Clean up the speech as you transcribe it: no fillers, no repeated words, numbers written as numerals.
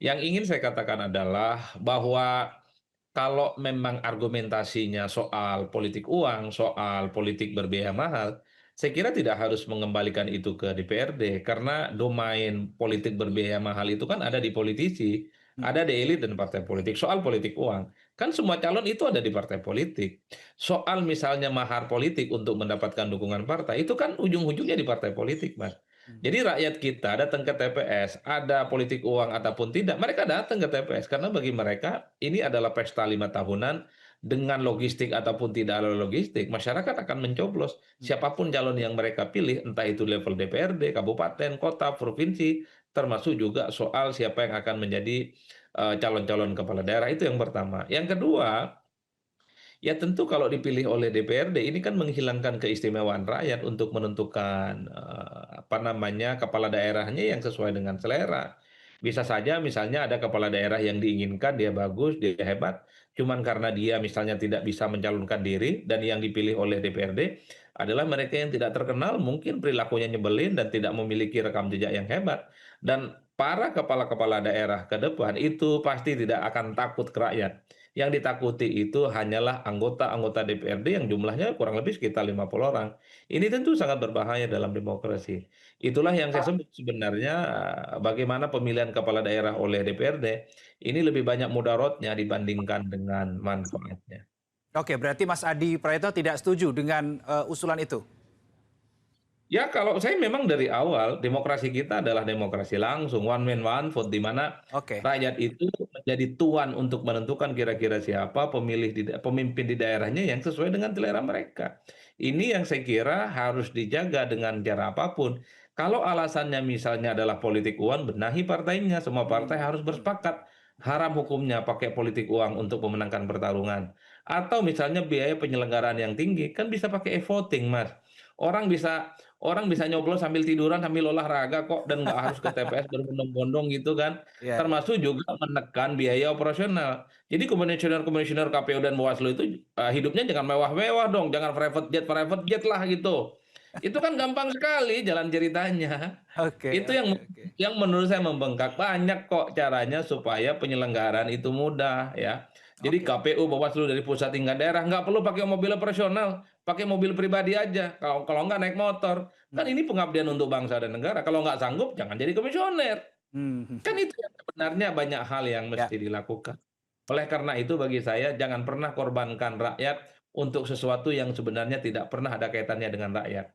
Yang ingin saya katakan adalah bahwa kalau memang argumentasinya soal politik uang, soal politik berbiaya mahal, saya kira tidak harus mengembalikan itu ke DPRD karena domain politik berbiaya mahal itu kan ada di politisi, Mhm, ada di elit dan partai politik. Soal politik uang, kan semua calon itu ada di partai politik. Soal misalnya mahar politik untuk mendapatkan dukungan partai, itu kan ujung-ujungnya di partai politik, Mas. mhm, Jadi rakyat kita datang ke TPS, ada politik uang ataupun tidak, mereka datang ke TPS karena bagi mereka ini adalah pesta 5 tahunan dengan logistik ataupun tidak ada logistik, masyarakat akan mencoblos mhm. siapapun calon yang mereka pilih, entah itu level DPRD, kabupaten, kota, provinsi, termasuk juga soal siapa yang akan menjadi calon-calon kepala daerah itu yang pertama. Yang kedua, ya tentu kalau dipilih oleh DPRD ini kan menghilangkan keistimewaan rakyat untuk menentukan, apa namanya, kepala daerahnya yang sesuai dengan selera. Bisa saja misalnya ada kepala daerah yang diinginkan, dia bagus, dia hebat, cuman karena dia misalnya tidak bisa mencalonkan diri dan yang dipilih oleh DPRD adalah mereka yang tidak terkenal, mungkin perilakunya nyebelin dan tidak memiliki rekam jejak yang hebat. Dan para kepala-kepala daerah ke depan itu pasti tidak akan takut ke rakyat. Yang ditakuti itu hanyalah anggota-anggota DPRD yang jumlahnya kurang lebih sekitar 50 orang. Ini tentu sangat berbahaya dalam demokrasi. Itulah yang saya sebut sebenarnya bagaimana pemilihan kepala daerah oleh DPRD ini lebih banyak mudaratnya dibandingkan dengan manfaatnya. Oke, berarti Mas Adi Praetno tidak setuju dengan, usulan itu? Ya, kalau saya memang dari awal demokrasi kita adalah demokrasi langsung, one man one vote, di mana Oke. rakyat itu menjadi tuan untuk menentukan kira-kira siapa pemimpin di daerahnya yang sesuai dengan selera mereka. Ini yang saya kira harus dijaga dengan cara apapun. Kalau alasannya misalnya adalah politik uang, benahi partainya. Semua partai harus Mhm. bersepakat. Haram hukumnya pakai politik uang untuk memenangkan pertarungan. Atau misalnya biaya penyelenggaraan yang tinggi, kan bisa pakai e-voting, Mas. Orang bisa Orang bisa nyoblos sambil tiduran, sambil olahraga kok, dan nggak harus ke TPS berbondong-bondong gitu kan. Iya, iya. Termasuk juga menekan biaya operasional. Jadi komisioner-komisioner KPU dan Bawaslu itu hidupnya jangan mewah-mewah dong, jangan private jet lah gitu. Itu kan gampang sekali jalan ceritanya. Oke, Itu oke, oke. yang menurut saya membengkak. Banyak kok caranya supaya penyelenggaraan itu mudah ya. Jadi Oke. KPU, Bawaslu dari pusat hingga daerah nggak perlu pakai mobil operasional, pakai mobil pribadi aja. Kalau kalau nggak naik motor. Kan Mhm. ini pengabdian untuk bangsa dan negara. Kalau nggak sanggup, jangan jadi komisioner. Kan Mhm. itu yang sebenarnya banyak hal yang Ya. mesti dilakukan. Oleh karena itu bagi saya jangan pernah korbankan rakyat untuk sesuatu yang sebenarnya tidak pernah ada kaitannya dengan rakyat.